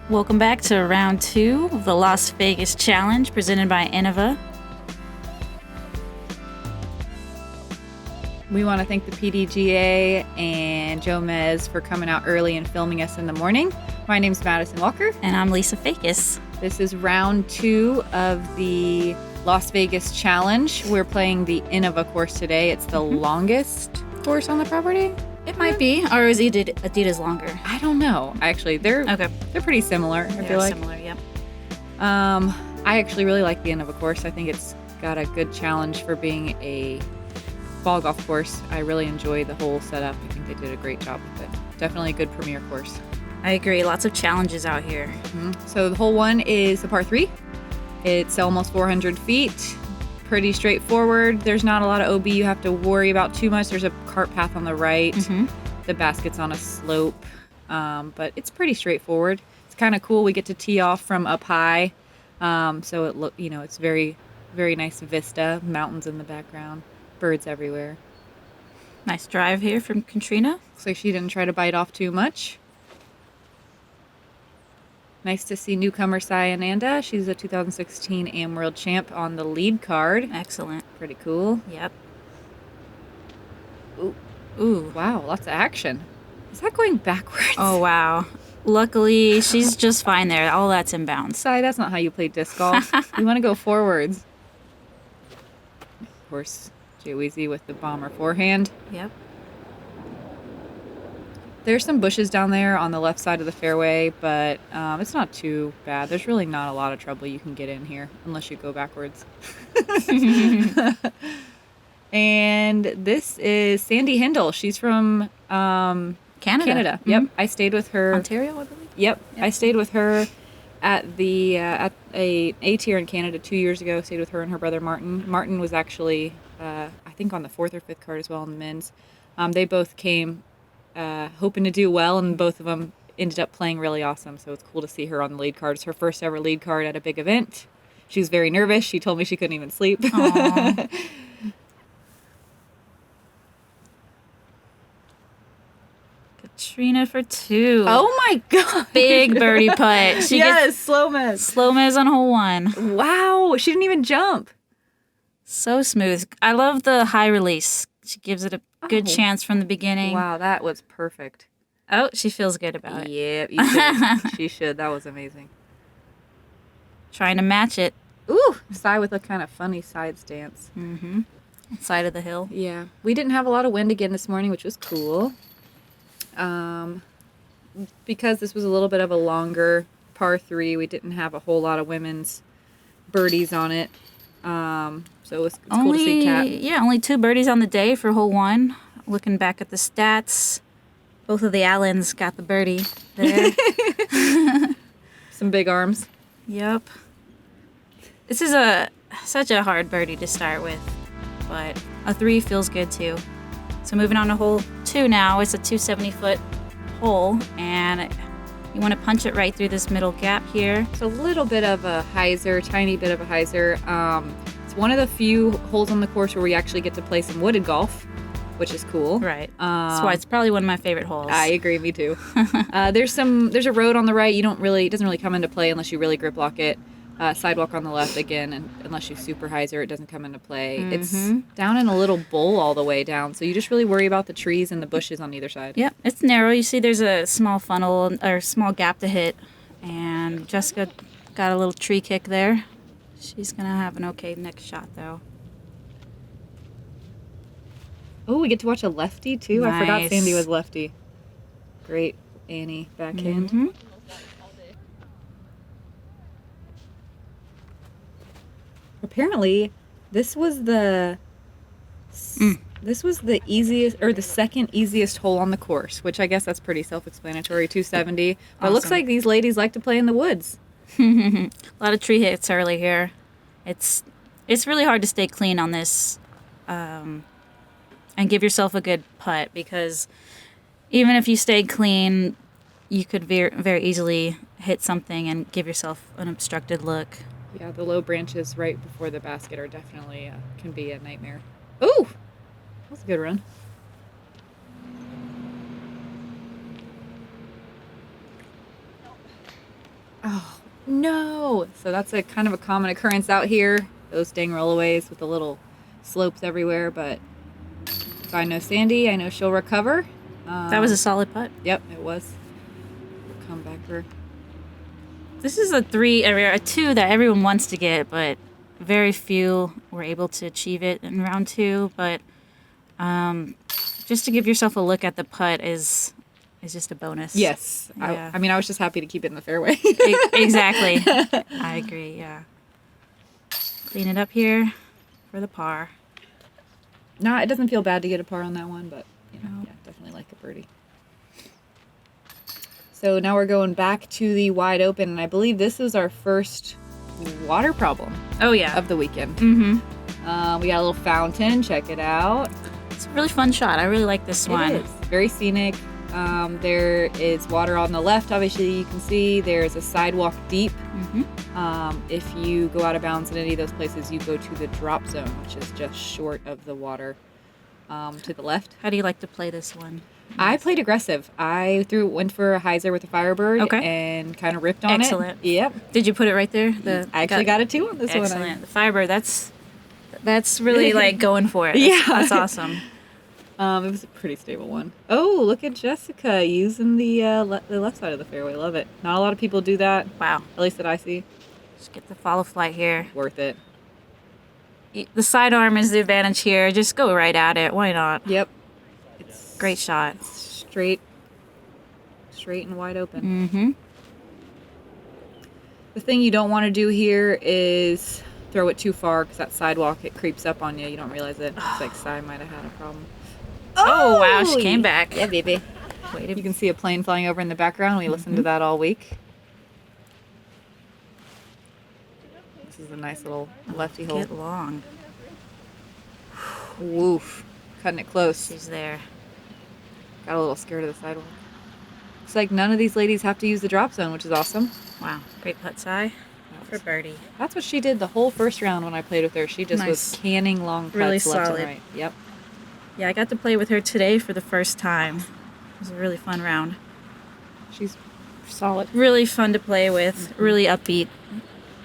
Welcome back to round 2 of the Las Vegas Challenge presented by Innova. We want to thank the PDGA and Jomez for coming out early and filming us in the morning. My name's Madison Walker. And I'm Lisa Fajkus. This is round 2 of the Las Vegas Challenge. We're playing the Innova course today. It's the longest course on the property. It might be, or is Adidas longer? I don't know. Actually, they're pretty similar. I feel like similar. Yep. I actually really like the Innova course. I think it's got a good challenge for being a ball golf course. I really enjoy the whole setup. I think they did a great job with it. Definitely a good premier course. I agree. Lots of challenges out here. Mm-hmm. So the hole 1 is the par 3. It's almost 400 feet. Pretty straightforward. There's not a lot of OB you have to worry about too much. There's a cart path on the right. The basket's on a slope, but it's pretty straightforward. It's kind of cool. We get to tee off from up high, so it's very, very nice vista. Mountains in the background, birds everywhere. Nice drive here from Catrina. Looks like she didn't try to bite off too much. Nice to see newcomer Sai Ananda. She's a 2016 AM World Champ on the lead card. Excellent. Pretty cool. Yep. Ooh, wow, lots of action. Is that going backwards? Oh, wow. Luckily, she's just fine there. All that's inbounds. Sai, that's not how you play disc golf. You want to go forwards. Of course, Weese with the bomber forehand. Yep. There's some bushes down there on the left side of the fairway, but it's not too bad. There's really not a lot of trouble you can get in here, unless you go backwards. And this is Sandi Hendel. She's from Canada. Yep, I stayed with her. Ontario, I believe. Yep, I stayed with her at a tier in Canada 2 years ago. Stayed with her and her brother Martin. Martin was actually I think on the 4th or 5th card as well in the men's. They both came hoping to do well, and both of them ended up playing really awesome. So it's cool to see her on the lead card. It's her first ever lead card at a big event. She was very nervous. She told me she couldn't even sleep. Catrina for 2. Oh my god! Big birdie putt. She yes, SloMez. SloMez on hole 1. Wow, she didn't even jump. So smooth. I love the high release. She gives it a good chance from the beginning. Wow, that was perfect. Oh, she feels good about it. Yeah, you should. She should. That was amazing. Trying to match it. Ooh, Sai with a kind of funny side stance. Side of the hill. Yeah. We didn't have a lot of wind again this morning, which was cool. Because this was a little bit of a longer par 3, we didn't have a whole lot of women's birdies on it. So it's cool to see Kat. Yeah, only 2 birdies on the day for hole 1. Looking back at the stats, both of the Allens got the birdie there. Some big arms. Yep. This is such a hard birdie to start with, but a 3 feels good too. So moving on to hole 2 now. It's a 270-foot hole, and you want to punch it right through this middle gap here. It's a little bit of a hyzer, tiny bit of a hyzer. It's one of the few holes on the course where we actually get to play some wooded golf, which is cool. Right. That's why it's probably one of my favorite holes. I agree, me too. There's a road on the right. It doesn't really come into play unless you really grip lock it. Sidewalk on the left again, and unless you super hyzer, it doesn't come into play. It's down in a little bowl all the way down, so you just really worry about the trees and the bushes on either side. Yep, it's narrow. You see there's a small funnel or small gap to hit, and Jessica got a little tree kick there. She's gonna have an okay next shot though. Oh, we get to watch a lefty too. Nice. I forgot Sandi was lefty. Great Annie backhand. Apparently, this was the easiest, or the second easiest hole on the course, which I guess that's pretty self-explanatory, 270. But It looks like these ladies like to play in the woods. A lot of tree hits early here. It's really hard to stay clean on this and give yourself a good putt, because even if you stay clean, you could very easily hit something and give yourself an obstructed look. Yeah, the low branches right before the basket are definitely can be a nightmare. Ooh, that was a good run. No. So that's a kind of a common occurrence out here. Those dang rollaways with the little slopes everywhere. But if I know Sandi, I know she'll recover. That was a solid putt. Yep, it was. Come back for. This is a 2 that everyone wants to get, but very few were able to achieve it in round 2. But just to give yourself a look at the putt is just a bonus. Yes. Yeah. I mean, I was just happy to keep it in the fairway. Exactly. I agree, yeah. Clean it up here for the par. No, it doesn't feel bad to get a par on that one, but, you know, yeah, definitely like a birdie. So now we're going back to the wide open, and I believe this is our first water problem Oh, yeah. of the weekend. Mm-hmm. We got a little fountain. Check it out. It's a really fun shot. I really like this one. It is. Very scenic. There is water on the left, obviously you can see. There's a sidewalk deep. Mm-hmm. If you go out of bounds in any of those places, you go to the drop zone, which is just short of the water to the left. How do you like to play this one? I played aggressive. I went for a hyzer with a Firebird and kind of ripped on Excellent. it. Yep. Did you put it right there? I actually got a 2 on this one. Excellent. The Firebird, that's really like going for it. That's awesome. It was a pretty stable one. Oh, look at Jessica using the left side of the fairway. Love it. Not a lot of people do that. Wow. At least that I see. Just get the FollowFlight here. Worth it. The sidearm is the advantage here. Just go right at it. Why not? Yep. Great shot. Straight and wide open. Mm-hmm. The thing you don't want to do here is throw it too far because that sidewalk, it creeps up on you. You don't realize it. It's like Sai might have had a problem. Oh, wow. She came back. Yeah, baby. Wait, You can see a plane flying over in the background. We listened to that all week. This is a nice little lefty hole. Get long. Woof. Cutting it close. She's there. Got a little scared of the sidewalk. Looks like none of these ladies have to use the drop zone, which is awesome. Wow. Great putt, Sai. For birdie. That's what she did the whole first round when I played with her. She just was canning long putts Really left solid. and right. Yep. Yeah, I got to play with her today for the first time. It was a really fun round. She's solid. Really fun to play with. Really upbeat.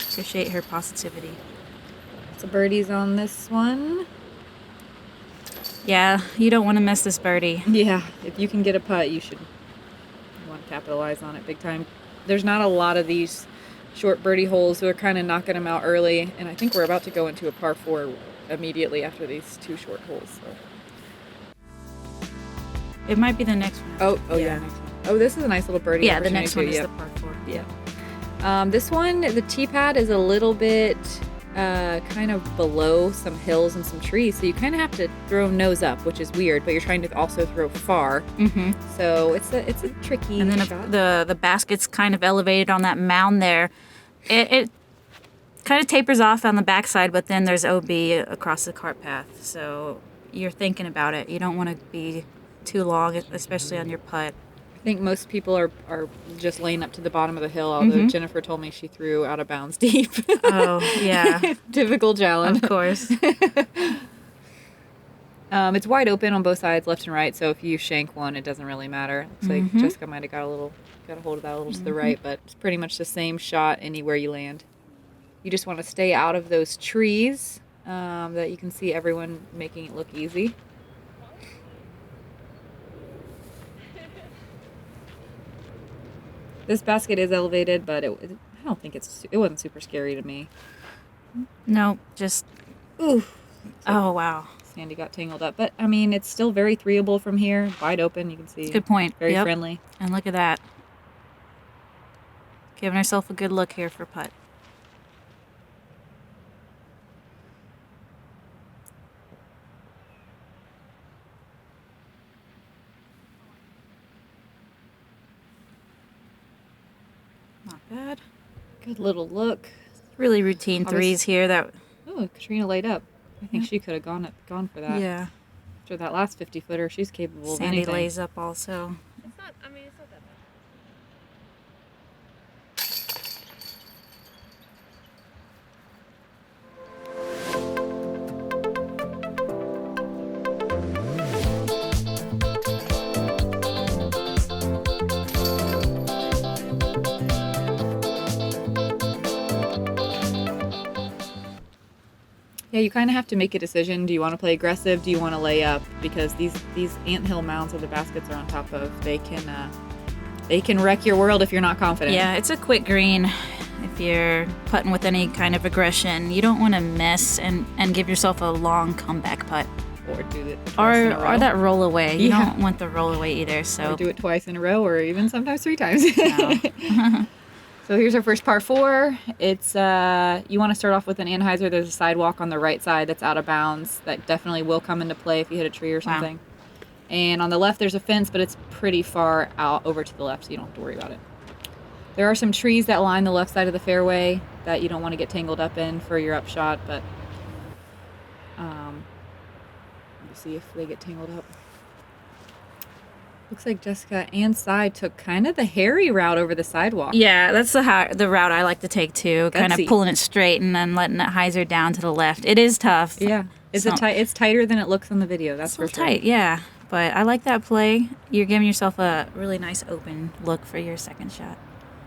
Appreciate her positivity. So birdies on this one. Yeah, you don't want to miss this birdie. Yeah, if you can get a putt, you want to capitalize on it big time. There's not a lot of these short birdie holes, so we're kind of knocking them out early. And I think we're about to go into a par 4 immediately after these 2 short holes. So. It might be the next one. Oh yeah. Next one. Oh, this is a nice little birdie. Yeah, the next one is the par 4. Yeah. This one, the tee pad is a little bit kind of below some hills and some trees, so you kind of have to throw nose up, which is weird, but you're trying to also throw far. Mm-hmm. So it's a tricky and then shot. the basket's kind of elevated on that mound there. It kind of tapers off on the backside, but then there's OB across the cart path, so you're thinking about it. You don't want to be too long, especially on your putt. I think most people are just laying up to the bottom of the hill, although Jennifer told me she threw out of bounds deep. Oh, yeah. Typical Jalen. Of course. It's wide open on both sides, left and right, so if you shank one, it doesn't really matter. Looks like Jessica might have got a hold of that a little to the right, but it's pretty much the same shot anywhere you land. You just want to stay out of those trees that you can see everyone making it look easy. This basket is elevated, but I don't think it wasn't super scary to me. No, just... Ooh. Oh, wow. Sandi got tangled up. But, I mean, it's still very threeable from here. Wide open, you can see. Good point. Very friendly. And look at that. Giving herself a good look here for putt. Not bad. Good little look. Really routine threes here. Oh, Catrina laid up. I think she could have gone for that. Yeah. After that last 50-footer, she's capable of anything. Sandi lays up also. It's not that bad. Yeah, you kind of have to make a decision. Do you want to play aggressive? Do you want to lay up? Because these anthill mounds that the baskets are on top of, they can wreck your world if you're not confident. Yeah, it's a quick green. If you're putting with any kind of aggression, you don't want to miss and give yourself a long comeback putt. Or do it Or that roll away. You don't want the roll away either. So or do it twice in a row, or even sometimes 3 times. No. So here's our first par 4. It's you want to start off with an anhyzer. There's a sidewalk on the right side that's out of bounds. That definitely will come into play if you hit a tree or something. Wow. And on the left there's a fence, but it's pretty far out over to the left, so you don't have to worry about it. There are some trees that line the left side of the fairway that you don't want to get tangled up in for your upshot, but we'll see if they get tangled up. Looks like Jessica and Sai took kind of the hairy route over the sidewalk. Yeah, that's the route I like to take too. Kind of pulling it straight and then letting it hyzer down to the left. It is tough. Yeah, it's tighter than it looks on the video. That's for sure. Tight, yeah. But I like that play. You're giving yourself a really nice open look for your second shot.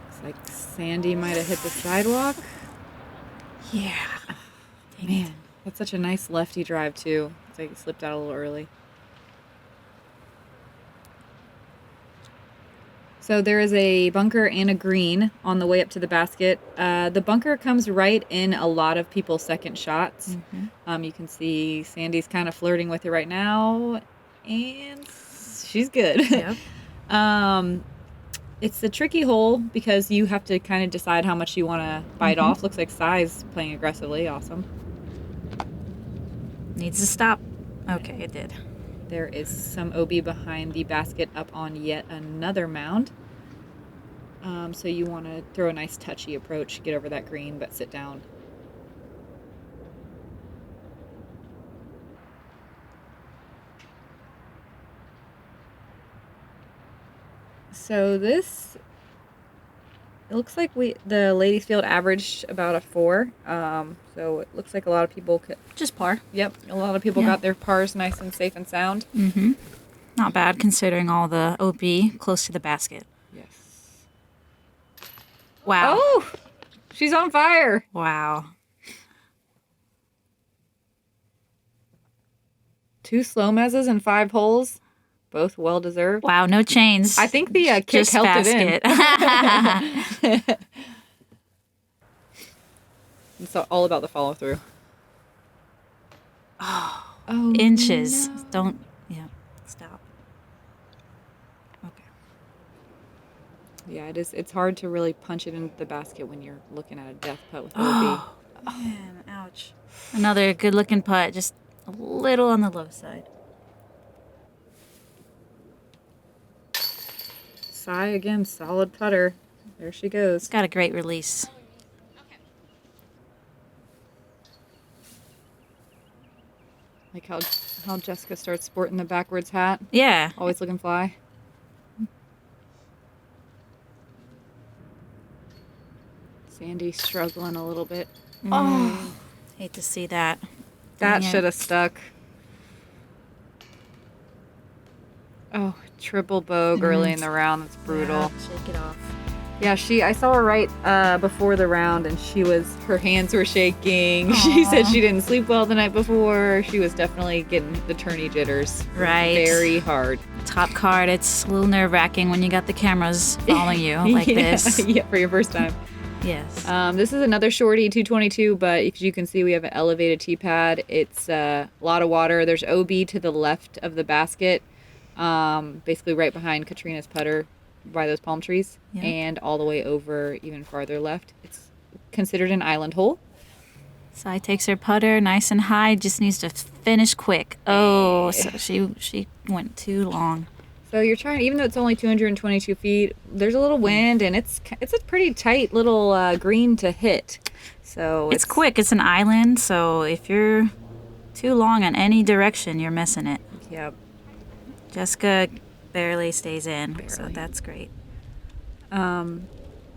It's like Sandi might have hit the sidewalk. Yeah. Man, that's such a nice lefty drive too. It's like it slipped out a little early. So there is a bunker and a green on the way up to the basket. The bunker comes right in a lot of people's second shots. Mm-hmm. You can see Sandi's kind of flirting with it right now, and she's good. Yep. It's a tricky hole because you have to kind of decide how much you want to bite off. Looks like Sai's playing aggressively. Awesome. Needs to stop. Okay, it did. There is some OB behind the basket up on yet another mound. So you want to throw a nice touchy approach, get over that green, but sit down. So this, it looks like the ladies field averaged about a 4. So it looks like a lot of people just par. Yep, a lot of people got their pars nice and safe and sound. Mm-hmm. Not bad considering all the OB close to the basket. Yes. Wow. Oh, she's on fire. Wow. 2 SloMez's and 5 holes. Both well deserved. Wow, no chains. I think the kick just helped basket. it in. It's all about the follow through. Oh, inches. No. Don't. Yeah. Stop. Okay. Yeah, it is. It's hard to really punch it into the basket when you're looking at a death putt with OB. Oh, man, ouch. Another good looking putt, just a little on the low side. Sai again, solid putter. There she goes. It's got a great release. Like how Jessica starts sporting the backwards hat. Yeah. Always looking fly. Sandi struggling a little bit. Oh, hate to see that. That should have stuck. Oh, triple bogue early in the round. That's brutal. Yeah, shake it off. Yeah, I saw her right before the round, and her hands were shaking. Aww. She said she didn't sleep well the night before. She was definitely getting the tourney jitters. Right. Very hard. Top card. It's a little nerve-wracking when you got the cameras following you like this. Yeah, for your first time. Yes. This is another shorty, 222, but as you can see, we have an elevated tee pad. It's a lot of water. There's OB to the left of the basket, basically right behind Catrina's putter by those palm trees, and all the way over even farther left. It's considered an island hole. Sai takes her putter nice and high, just needs to finish quick. Oh, so she went too long. So you're trying, even though it's only 222 feet, there's a little wind, and it's a pretty tight little green to hit. So it's quick. It's an island, so if you're too long in any direction, you're missing it. Yep. Jessica barely stays in, so that's great. And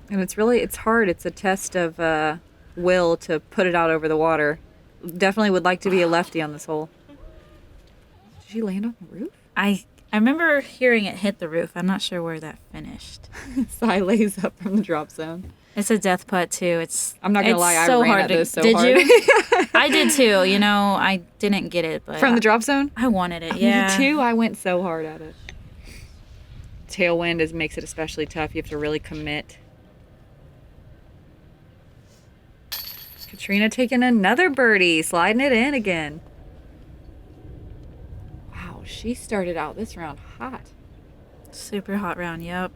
it's hard. It's a test of will to put it out over the water. Definitely would like to be a lefty on this hole. Did she land on the roof? I remember hearing it hit the roof. I'm not sure where that finished. Sai lays up from the drop zone. It's a death putt too. I'm not gonna lie, I so ran hard at this so did hard. You? I did too. You know, I didn't get it, but From the drop zone? I wanted it. Yeah. Me too. I went so hard at it. Tailwind makes it especially tough. You have to really commit. Catrina taking another birdie, sliding it in again. Wow, she started out this round hot. Super hot round. Yep.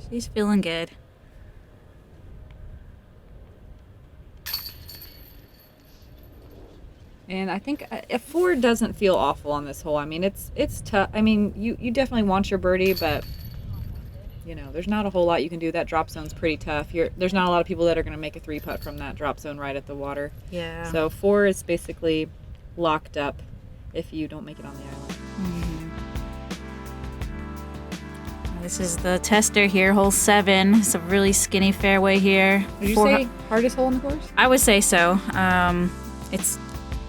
She's feeling good. And I think a 4 doesn't feel awful on this hole. I mean, it's tough. I mean, you definitely want your birdie, but you know, there's not a whole lot you can do. That drop zone's pretty tough. There's not a lot of people that are going to make a 3 putt from that drop zone right at the water. Yeah. So 4 is basically locked up if you don't make it on the island. This is the tester here, hole 7. It's a really skinny fairway here. Would you say hardest hole on the course? I would say so. It's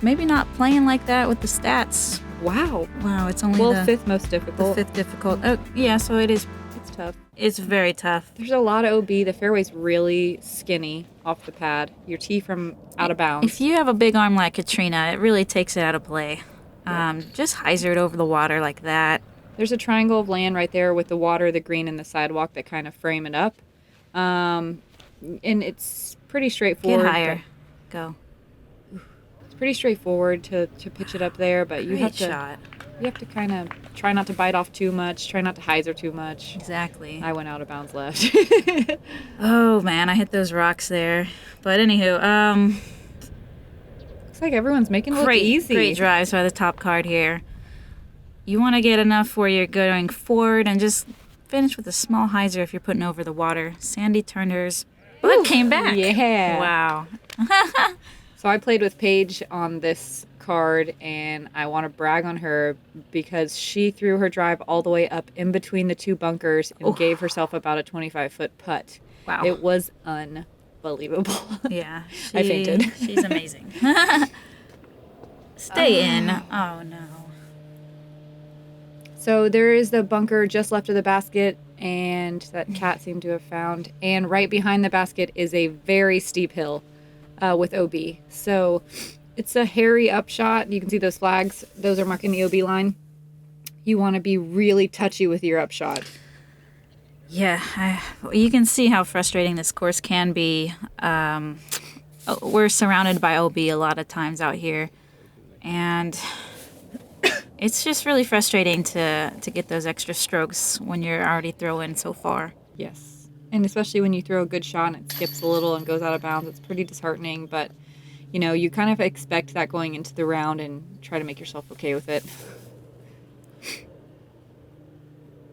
maybe not playing like that with the stats. Wow. Wow, it's only the 5th most difficult. The 5th difficult. Oh, yeah, so it is. It's tough. It's very tough. There's a lot of OB. The fairway's really skinny off the pad. Your tee from out of bounds. If you have a big arm like Catrina, it really takes it out of play. Just hyzer it over the water like that. There's a triangle of land right there with the water, the green, and the sidewalk that kind of frame it up. And it's pretty straightforward. Get higher. Go. It's pretty straightforward to pitch it up there, but you have to shot. You have to kind of try not to bite off too much, try not to hyzer too much. Exactly. I went out of bounds left. Oh man, I hit those rocks there. But anywho, looks like everyone's making it look easy. Great drives by the top card here. You want to get enough where you're going forward and just finish with a small hyzer if you're putting over the water. Sandy turned hers, but came back. Yeah. Wow. So I played with Paige on this card, and I want to brag on her because she threw her drive all the way up in between the 2 bunkers and gave herself about a 25-foot putt. Wow. It was unbelievable. Yeah. I fainted. She's amazing. Stay in. Oh, no. So there is the bunker just left of the basket, and that cat seemed to have found. And right behind the basket is a very steep hill with OB. So it's a hairy upshot. You can see those flags. Those are marking the OB line. You want to be really touchy with your upshot. Yeah, you can see how frustrating this course can be. We're surrounded by OB a lot of times out here, and it's just really frustrating to get those extra strokes when you're already throwing so far. Yes. And especially when you throw a good shot and it skips a little and goes out of bounds, it's pretty disheartening. But, you know, you kind of expect that going into the round and try to make yourself okay with it.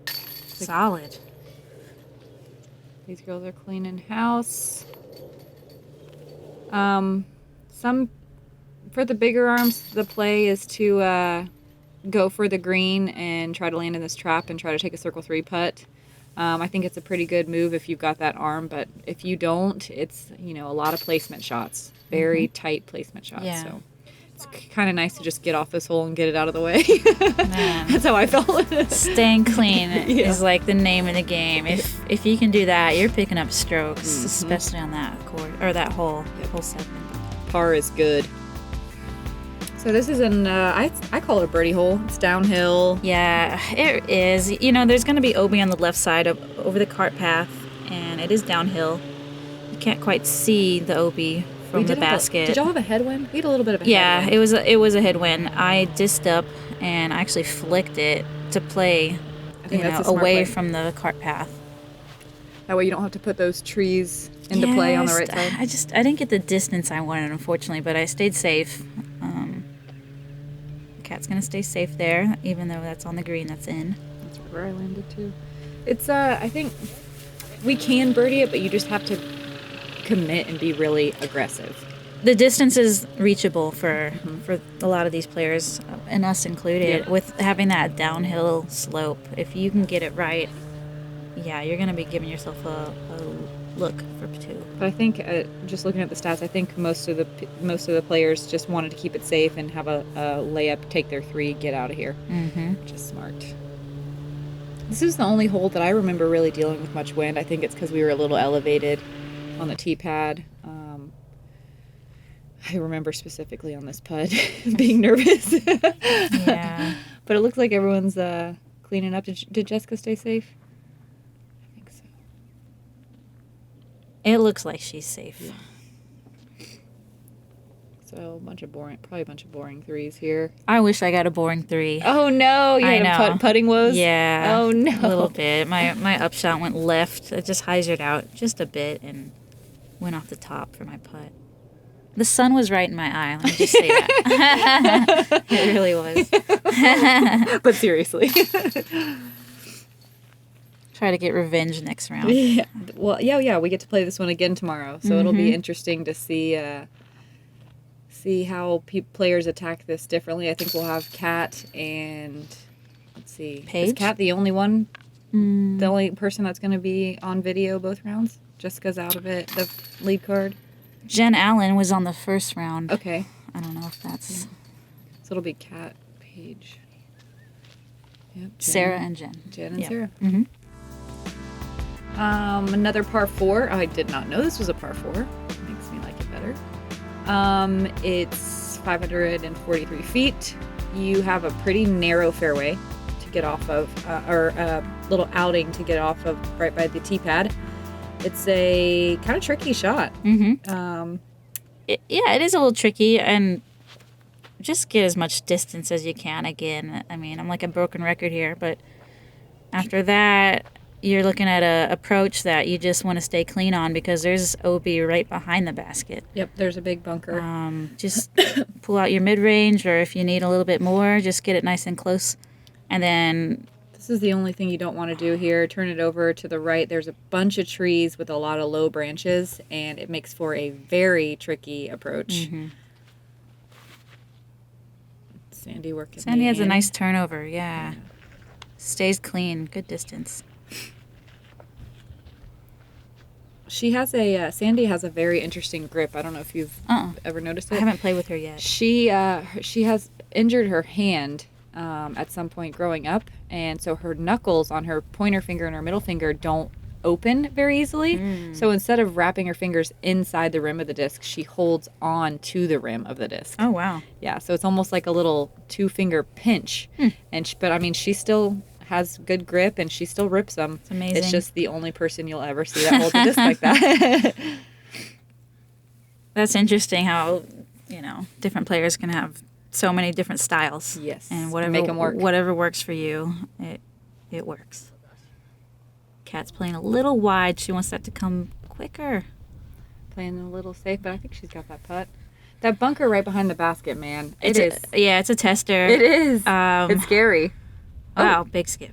Solid. These girls are cleaning house. For the bigger arms, the play is to go for the green and try to land in this trap and try to take a circle 3 putt. I think it's a pretty good move if you've got that arm, but if you don't, it's, you know, a lot of placement shots. Very tight placement shots. Yeah. So it's kind of nice to just get off this hole and get it out of the way. Man. That's how I felt. Staying clean is like the name of the game. If you can do that, you're picking up strokes, especially on that course or that hole, hole 7. Par is good. So this is I call it a birdie hole. It's downhill. Yeah, it is. You know, there's going to be OB on the left side over the cart path, and it is downhill. You can't quite see the OB from the basket. Did y'all have a headwind? We had a little bit of a headwind. Yeah, it was a headwind. I disced up and I actually flicked it to play away from the cart path. That way you don't have to put those trees into play on the right side. I didn't get the distance I wanted, unfortunately, but I stayed safe. Cat's gonna stay safe there, even though that's on the green. That's in. That's where I landed too. It's I think we can birdie it, but you just have to commit and be really aggressive. The distance is reachable for a lot of these players, and us included, with having that downhill slope. If you can get it right, yeah, you're gonna be giving yourself a look for 2. But I think just looking at the stats, I think most of the players just wanted to keep it safe and have a layup, take their 3, get out of here, which is smart. This is the only hole that I remember really dealing with much wind. I think it's because we were a little elevated. on the tee pad. I remember specifically on this putt being nervous. Yeah. But it looks like everyone's cleaning up. Did Jessica stay safe? I think so. It looks like she's safe. Yeah. So probably a bunch of boring threes here. I wish I got a boring 3. Oh no, you had putting woes? Yeah. Oh no. A little bit. My upshot went left. It just hyzered out just a bit and went off the top for my putt. The sun was right in my eye. Let me just say that. It really was. But seriously. Try to get revenge next round. Yeah. Well, yeah. We get to play this one again tomorrow, so it'll be interesting to see how players attack this differently. I think we'll have Kat and let's see, Paige? Is Kat the only one? The only person that's going to be on video both rounds? Jessica's out of it. The lead card. Jen Allen was on the first round. Okay. I don't know if that's... Yeah. So it'll be Kat, Paige. Yep, Jen. Sarah and Jen. Jen and Yep. Sarah. Mm-hmm. Another par 4. I did not know this was a par 4. Makes me like it better. It's 543 feet. You have a pretty narrow fairway to get off of, or a little outing to get off of right by the tee pad. It's a kind of tricky shot. Mm-hmm. It is a little tricky, and just get as much distance as you can again. I mean, I'm like a broken record here, but after that, you're looking at a approach that you just want to stay clean on because there's OB right behind the basket. Yep, there's a big bunker. Just pull out your mid-range, or if you need a little bit more, just get it nice and close. And then... This is the only thing you don't want to do here. Turn it over to the right. There's a bunch of trees with a lot of low branches, and it makes for a very tricky approach. Mm-hmm. Sandy working. Sandy has a nice turnover, yeah. Stays clean, good distance. She has Sandy has a very interesting grip. I don't know if you've ever noticed it. I haven't played with her yet. She has injured her hand at some point growing up, and so her knuckles on her pointer finger and her middle finger don't open very easily. So instead of wrapping her fingers inside the rim of the disc, she holds on to the rim of the disc. Oh, wow. Yeah, so it's almost like a little 2-finger pinch. But I mean, she still has good grip, and she still rips them. It's amazing. It's just the only person you'll ever see that holds a disc like that. That's interesting how, different players can have so many different styles. Yes. And whatever, make them work. Whatever works for you, it works. Kat's playing a little wide. She wants that to come quicker. Playing a little safe, but I think she's got that putt. That bunker right behind the basket, man. It's a tester. It is. It's scary. Wow, big skip.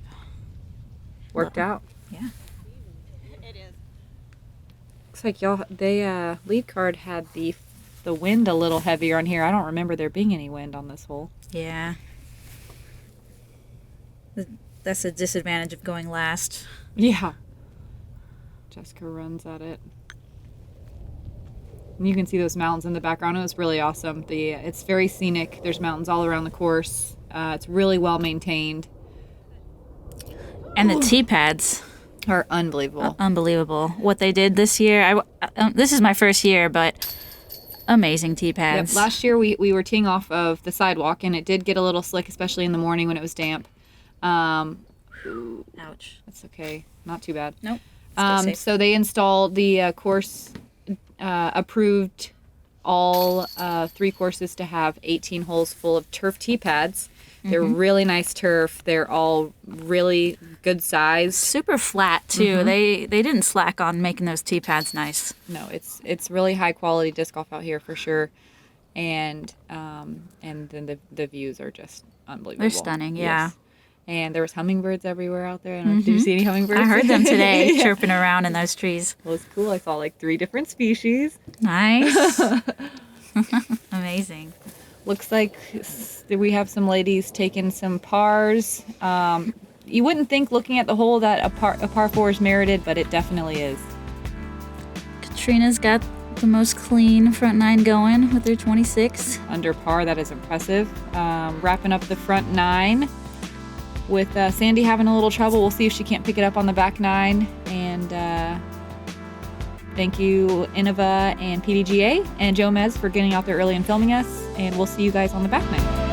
Worked out. Yeah. It is. Looks like they lead card had the wind a little heavier on here. I don't remember there being any wind on this hole. Yeah. That's a disadvantage of going last. Yeah. Jessica runs at it. And you can see those mountains in the background. It was really awesome. It's very scenic. There's mountains all around the course. It's really well maintained. And the tee pads are unbelievable. Unbelievable. What they did this year. This is my first year, but amazing tee pads. Yep. Last year we were teeing off of the sidewalk, and it did get a little slick, especially in the morning when it was damp. Ouch. That's okay. Not too bad. Nope. So they installed the course approved all 3 courses to have 18 holes full of turf tee pads. They're really nice turf. They're all really good size. Super flat too. They didn't slack on making those tee pads nice. No, it's really high quality disc golf out here for sure. And then the views are just unbelievable. They're stunning, yeah. Yes. And there was hummingbirds everywhere out there. I don't know, did you see any hummingbirds? I heard them today chirping around in those trees. Well, it's cool. I saw like 3 different species. Nice. Amazing. Looks like we have some ladies taking some pars. You wouldn't think looking at the hole that a par 4 is merited, but it definitely is. Catrina's got the most clean front 9 going with her 26. Under par, that is impressive. Wrapping up the front 9 with Sandy having a little trouble. We'll see if she can't pick it up on the back 9. And Thank you, Innova and PDGA and Jomez for getting out there early and filming us. And we'll see you guys on the back nine.